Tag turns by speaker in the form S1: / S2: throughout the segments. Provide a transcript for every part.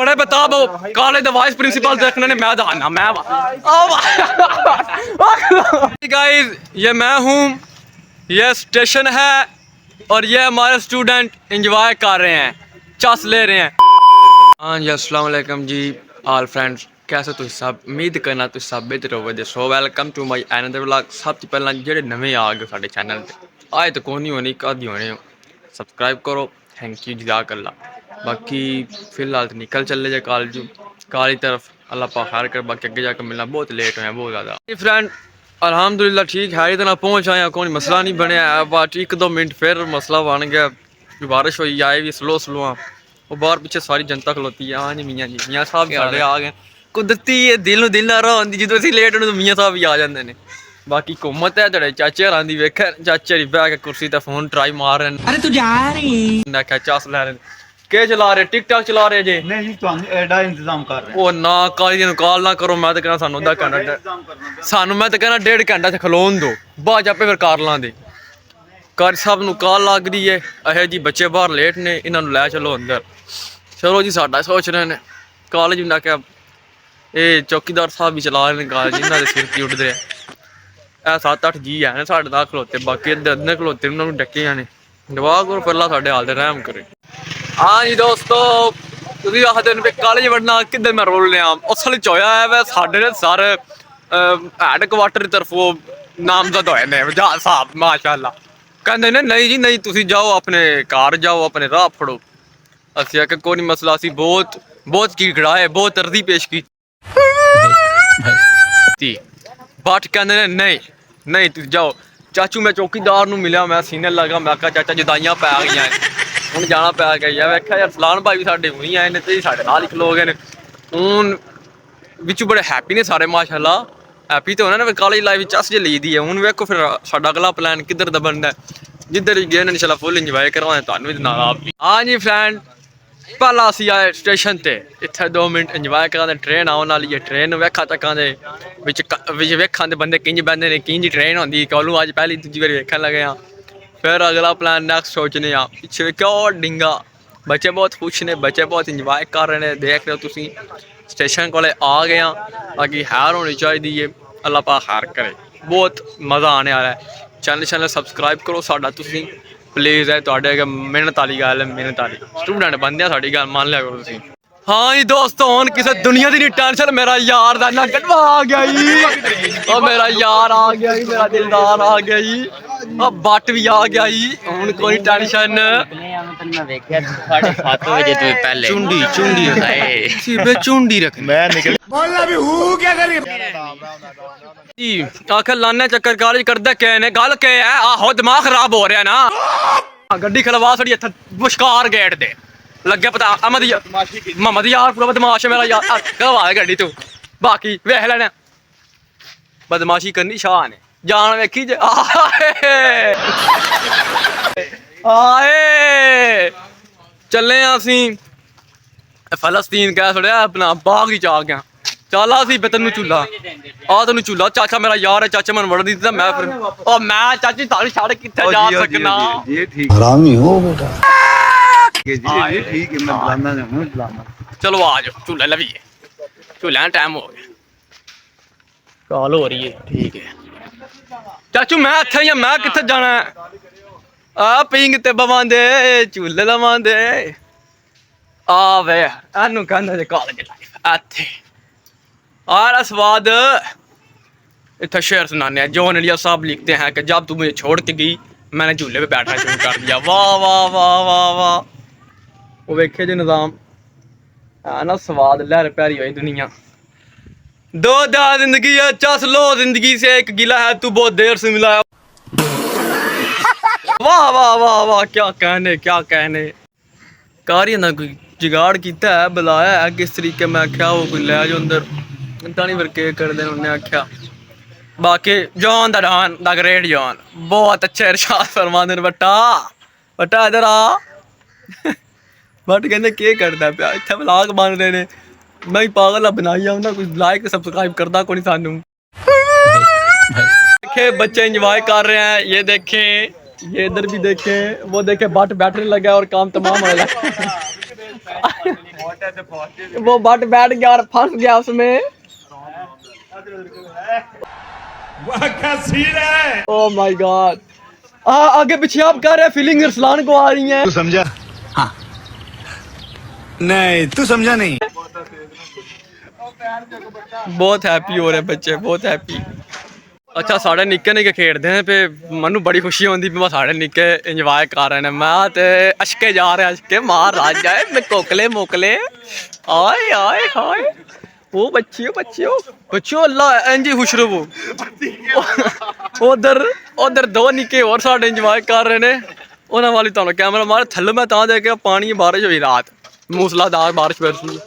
S1: बड़े बता दो कॉलेज वाइस प्रिंसिपल देखने ने मैं आना मैं गाइस ये मैं हूँ, ये स्टेशन है और ये हमारे स्टूडेंट एंजॉय कर रहे हैं, चस ले रहे हैं। हाँ जी अस्सलाम वालेकुम जी ऑल फ्रेंड्स, कैसे तुम सब? उम्मीद करना तुम सब बेहतर होवे। So welcome to my another vlog. सब तो पहला जेडे नवे आ गए साडे चैनल पे, आए तो कोई नहीं होनी कद होने, सब्सक्राइब करो, थैंक यू जज़ाकल्लाह। बाकी फिलहाल तो निकल चले जाए काली तरफ, अल्लाह पाक खैर कर। बाकी अगे जाकर मिलना, बहुत लेट हुए बहुत ज़्यादा। फ्रेंड अल्हम्दुलिल्लाह ठीक है, इतना पहुँच आया, कोई मसला नहीं बनया। बट 1-2 मिनट फिर मसला बन गया, बारिश हुई आए भी स्लो वो बाहर पीछे सारी जनता खलोती है। हाँ जी मियाँ साहब साढ़े आ गए, कुदरती दिल दिल ना रही जो असं लेट होने तो मियाँ साहब भी आ जाते हैं। बाकी घुम्मत है तेरे चाचे हरां दी, वेख चाचे हरी बह के कुर्सी ते फोन ट्राई मार रहे हैं। अरे तू जा रही है चस लै रहे के चला रहे, टिक टाक चला रहे जे? नहीं एडा इंतजाम कर रहे हैं। ओ ना काली कॉल ना करो, मैं तो कहना सानू अद्धा घंटा, सानू मैं तो कहना 1.5 घंटा खलोन दो, बाद आपे फिर कर लांदे। कर सब नू कॉल लग रही है, अहे जी बच्चे बाहर लेट ने, इन्हों लै चलो अंदर। चलो जी साडा सोच रहे हैं कॉलेज भी, मैं क्या ये चौकीदार साहब भी चला रहे हैं कॉलेज, इन्होंने सिर की उठते हैं। 7-8 जी है साढ़े नाल खलोते, बाकी अद्धे खलोते उन्होंने डके ने। दुआ करो फिर साढ़े हाल रहम करे। हाँ जी दोस्तों, तुम आखते कॉलेज बढ़ना किधर मैं रोल लिया, असल च होया है वै साढ़े सर हैडकुआटर की तरफों नामजद होए ने जहाज साहब माशाअल्लाह। कहते ने नहीं जी नहीं, तुम जाओ अपने घर जाओ, अपने राह फड़ो। असि आख्या कोई नहीं मसला, असी बहुत की खड़ाए, बहुत अर्जी पेश की, बट कहते ने नहीं तुम जाओ। चाचू मैं चौकीदार नू मिलिया, मैं सीनियर लगा, मैं आख्या चाचा जुदाइयां पै गई हूँ जाना पै गई है। वेख्या यार फलान भाई भी साढ़े हुई आए ने, तो साढ़े नाल ही खलो गए ने। हूँ बिचू बड़े हैप्पी ने सारे माशाअल्लाह, हैप्पी तो होना ना, फिर कॉलेज लाइफ चस जे ली दी है। हूँ वेखो फिर साडा अगला प्लान किधर दा बनदा है, जिधर ही गए इंशाल्लाह फुल इंजॉय करवाएं तुहानू भी नाल आप भी। हाँ जी फ्रेंड, पहला असी आए स्टेशन ते, इत्थे 2 मिनट इंजॉय करा, ट्रेन आने वाली है। ट्रेन वेखा तकां दे विच वेखां दे बंदे किंज बहंदे ने, किंज ट्रेन होंदी कौलू अज पहली दूजी बारी वेखन लगे हाँ। फिर अगला प्लान नेक्स्ट सोचने पिछे क्यों डिंगा, बच्चे बहुत खुश ने, बच्चे बहुत इंजॉय कर रहे हैं। देख रहे हो तुम स्टेशन को आ गए हाँ, बाकी हैर होनी चाहिए, अल्लाह पाक खैर करे, बहुत मज़ा आने वाला है। चैनल सबसक्राइब करो साडा तुसीं प्लीज़, है तो मेहनत वाली गल है, मेहनत वाली स्टूडेंट बंदे साड़ी गल मान लिया करो तुसीं। हाँ जी दोस्तों, हुण किसी दुनिया की नहीं टेंशन, मेरा यार दा ना कटवा आ गया जी, और मेरा यार आ गया जी, मेरा दिलदार आ गया जी, और बट भी आ गया जी। हुण कोई टेंशन चुंडी रख जी आखिर लाने चक्कर कॉलेज करदा क्या ने, गल क्या है? आहो दिमाग खराब हो रहा ना, गड्डी खलवा छड़ी इत्थे मुश्कार गेट दे लगे पता मोहम्मद यार पूरा बदमाश है मेरा यार, करवा गड्डी तू, बाकी वेख लेना बदमाशी करनी शाह ने जान वेखी जे। आए चले असी फलस्तीन कह छड़िया, अपना बाग ही चा गया। चल असी तेन झूला आ, तेन झूला चाचा मेरा यार है, चाचा मैं वड़ दी मैं फिर मैं चाची तारी छड़ किथे जा सकना। हरामी हो बेटा, चलो आ जाओ झूला लवीए, झूला टाइम हो गया, कॉल हो रही है। ठीक है चाचू मैं इत्थे ही, मैं किथे जाना है? आ पिंग ते बवांदे झूले लवांदे आ वे एनू कहंदे जे कॉलेज लाइफ इत्थे आरा स्वाद। इतना शेर सुनाने हैं, जॉन एलिया साहब लिखते हैं कि जब तू मुझे छोड़ के गई मैंने झूले पे बैठना शुरू कर दिया। वाह वाह वाह वाह वाह, वो वेखे जो निज़ाम है ना, स्वाद लहर प्यारी हुई दुनिया। 2 दा जिंदगी है, चस लो जिंदगी से एक गिला है, तू बहुत देर से मिला है। वाह वाह वाह वाह, क्या कहने कारी ना कोई जुगाड़ किया है, बुलाया है किस तरीके। मैं आख्या वो कोई लै जाओ अंदर, पता नहीं फिर के करते उन्हें आख्या। बाकी जॉन दा डॉन दा ग्रेट जॉन बहुत अच्छे इरशाद फरमाते हैं, बट्टा इधर आ। बट कहते के करता पिया इत्थे व्लॉग बन रहे ने, मैं पागल बनाई आऊँ कुछ लाइक सब्सक्राइब करता कोई सानू। देखे बच्चे इंजॉय कर रहे हैं, ये देखे ये इधर भी देखे, वो देखे बट बैठने लगा और काम तमाम हो वो बट बैठ गया और फंस गया उसमें।
S2: वाह क्या सीन है।
S1: Oh my God. आगे पीछे आप कह रहे हैं फीलिंग अरसलान को आ रही हैं।
S2: तू समझा? हाँ। नहीं तू समझा नहीं।
S1: बहुत हैप्पी हो रहे बच्चे, बहुत हैप्पी। अच्छा साढ़े निक्के निक्के खेडते हैं पे मनु बड़ी खुशी होती भी साढ़े निक्के इंजॉय कर रहे हैं। मैं ते अशके जा रहे अशके मार राज जाए मैं कोकले मोकले आए आए हाय। वो बच्चियों बच्चियों बच्चियों अल्लाह इंजी खुश रहो। उधर उधर दो निक्के और साढ़े इंजॉय कर रहे ने। उन्होंने वाली तुम कैमरा मार थल्ले मैं तां देख पानी बारिश हुई रात मूसलाधार बारिश बरसी।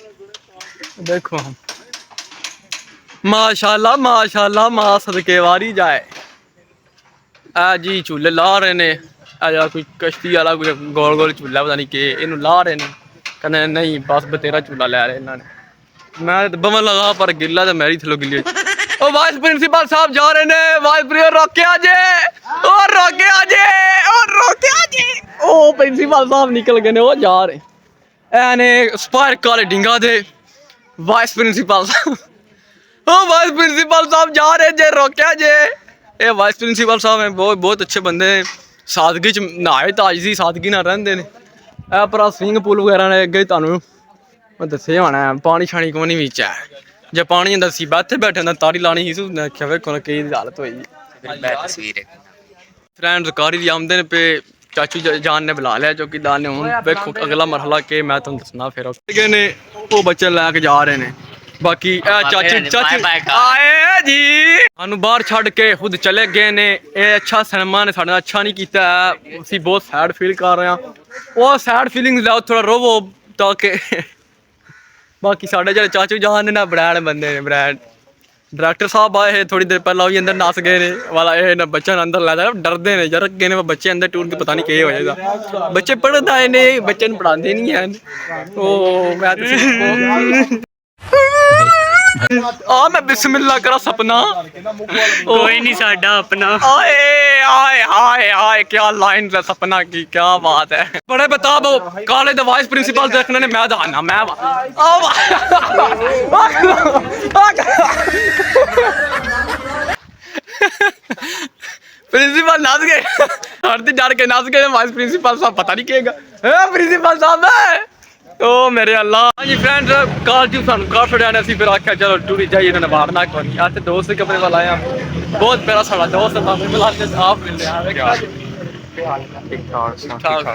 S1: देखो माशाल्लाह माशाल्लाह मां सदके वारी जाए। आ जी झूले ला रहे ने आ कोई कश्ती वाला कोई गोल गोल झूला पता नहीं के इनू ला रहे ने कहने नहीं बस बतेरा झूला लै रहे इन्होंने। मैं बवन लगा पर गिला तो मेरी थलो गिली। ओ वाइस प्रिंसिपल साहब जा रहे ने वाइस प्रिंसिपल रोके आजे और रोके आजे और रोके आजे। ओ प्रिंसिपल साहब निकल गए ने वो जा रहे एने स्पायर काले डिंगा दे वाइस प्रिंसिपल साहब। ओ वाइस प्रिंसिपल साहब जा रहे जे रोकया जे। ये वाइस प्रिंसिपल साहब हैं बहुत बहुत अच्छे बंदे हैं। सादगी च नहाए ताजी सादगी ना रहिंदे ने। ए पर स्विमिंग पूल वगैरह ने अगे तुहानू मैं दस्से होना है पानी शानी को नहीं बिच है। जे पानी दसी बैठे बैठे ना तारी लानी ही आख्या वे कई हालत हुई। फ्रेंड्स कारी दी आमदे ने पे चाचू जान ने बुला लिया चौकीदार ने। हूँ वेखो अगला मरहला के मैं तुम दसना फिर गए ने वो बच्चे लैके जा रहे ने। बाकी चाची चाची आए जी सानू बाहर छड़ के खुद चले गए ने। ये अच्छा सिनेमा ने साढ़े अच्छा नहीं किया है उसी बहुत सैड फील कर रहे हैं। वो सैड फीलिंग लाओ थोड़ा रोवो ताकि बाकी साढ़े जो चाचू जान ने ना ब्रैंड बंदे ने ब्रैंड डायरेक्टर साहब आए हैं थोड़ी देर पहले ही अंदर नस गए ने वाला ये ना बच्चा अंदर ला जाए डरते ने जरा गए ने बच्चे अंदर टूर के पता नहीं क्या हो जाएगा। बच्चे पढ़ते आए ने बच्चे पढ़ाते नहीं हैं। ओ मैं आ मैं बिस्मिल्लाह करा सपना
S3: कोई नहीं साडा अपना।
S1: आए आए हाय हाय क्या लाइन है सपना की क्या बात है। बड़े बता वो कॉलेज द वाइस प्रिंसिपल देखने ने मैं दाना मैं प्रिंसिपल नाच गए हर दिन डर के नाच गए वाइस प्रिंसिपल साहब पता नहीं कहेगा प्रिंसिपल साहब है। ओ मेरे अल्लाह। हाँ जी फ्रेंड्स कॉल जी सानू कार छड़िया ने असीं फिर आख्या चलो टूरी जाइए इन्होंने मारना कोई नहीं। अस दोस्त कपड़े वाला आया बहुत प्यारा साड़ा दोस्त आप मिल रहे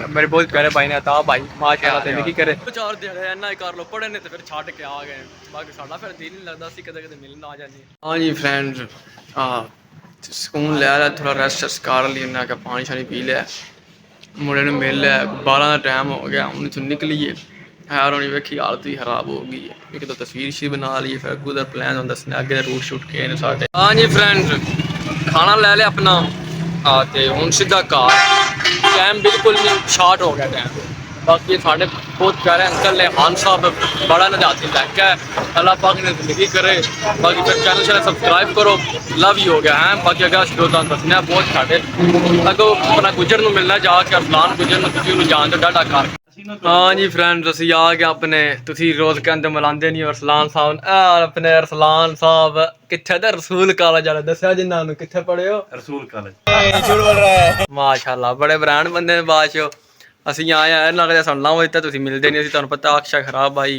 S1: मेरे बहुत प्यारे भाई ने अता भाई माशाल्लाह ते की करे 4 दिन इन्ना कर लो पढ़े ने ते फिर छड़ के आ गए। बाकी साडा फिर दिल नहीं लगदा सी कदे कदे मिलन आ जांदे। हां जी फ्रेंड्स सुकून ले रहा थोड़ा रेस्ट कर ली मैं क्या पानी शानी पी लिया मुंडे ने मिल लिया 12 का टाइम हो गया हूँ इथों निकलीए हैर होनी वेखी हालत ही खराब हो गई है। एक तो तस्वीर शी बना ली फिर अगू का प्लान होंगे दसने अगे रूट शूट के साढ़े। हाँ जी फ्रेंड्स खाना ले लिया अपना तो हूँ सीधा घर टाइम बिल्कुल नहीं शार्ट हो गया टाइम। बाकी साढ़े बहुत प्यारे अंकल ने खान साहब बड़ा नजाती लैक है अल्लाह पाक ने जिंदगी करे। बाकी फिर चैनल शैनल सब्सक्राइब करो लव ही हो गया है। बाकी अगर दो दसने बहुत साढ़े अगो अपना गुजर में मिलना जाके अरसलान गुजर में तुम जान दो डाटा कर। हाँ जी फ्रेंड्स असी आ गए अपने तुसी रोज कहते मिलाते नहीं अरसलान साहब अपने अरसलान साहब कितने तो रसूल कॉलेज वाले दसिया जिन्होंने कितने पढ़े हो
S2: रसूल कॉलेज
S1: माशाल्लाह बड़े ब्रांड बंदे ने बाद चो असी आए हैं ना कदे सुनना हो तो तुम मिलते नहीं तुहानू पता अक्षा खराब भाई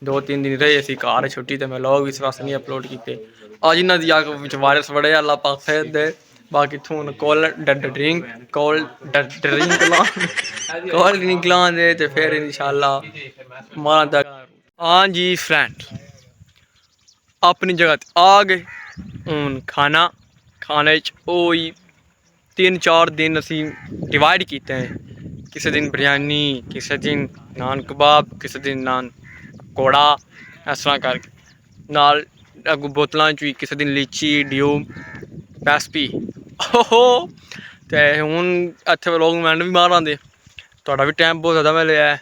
S1: 2-3 दिन रहे असी घर छुट्टी तो मैं लोग इस वास्ते नहीं अपलोड किए। अज इन्हों की आग वायरस बड़े अल्लाह पाक खैर दे। बाकी थून कोल्ड ड्रिंक लान दे तो फिर इंशाल्लाह मारा दा। हाँ जी फ्रेंड अपनी जगह आ गए हूँ खाने ओही 3-4 दिन असी डिवाइड किए हैं। किसी दिन बिरयानी किसी दिन नान कबाब किसी दिन नान कोड़ा इस तरह करके नाल अगू बोतलों भी किसी दिन लीची ड्यू पैसपी ओहो तो हूँ इतने लोग मैंने भी मार आते थोड़ा भी टाइम बहुत ज़्यादा मैं लिया है।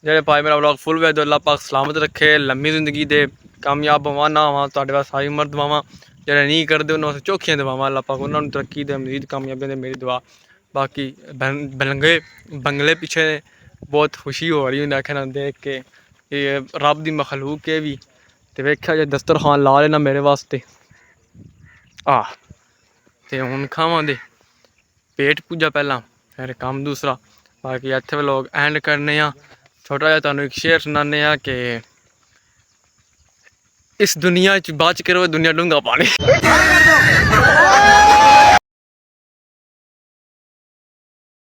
S1: जेह्ड़े भाई मेरा व्लॉग फुल वे अल्लाह पाक सलामत रखे लम्मी जिंदगी दे कामयाब होवां ना होवां तुहाडे वास्ते सारी उमर दुआवां जेह्ड़े नहीं करदे उन्होंने वास्ते चौखियां दुआवां अल्लाह पाक उन्होंने तरक्की दे मजीद कामयाबी दे मेरी दुआ। बाकी बंगले पीछे बहुत खुशी हो रही है देखना देख के ਇਹ ਰੱਬ ਦੀ ਮਖਲੂਕ ਹੈ ਵੀ ਤੇ ਵੇਖਿਆ ਜੇ ਦਸਤਰਖਾਨ ਲਾ ਲੈਣਾ ਮੇਰੇ ਵਾਸਤੇ ਤੇ ਹੁਣ ਖਾਵਾਂਗੇ पेट पूजा पहला फिर काम दूसरा बाकी इत्थे लोग एंड करने छोटा जिहा तुहानूं एक शेर सुनाने कि इस दुनिया च बच के रहो दुनिया डूंगा पानी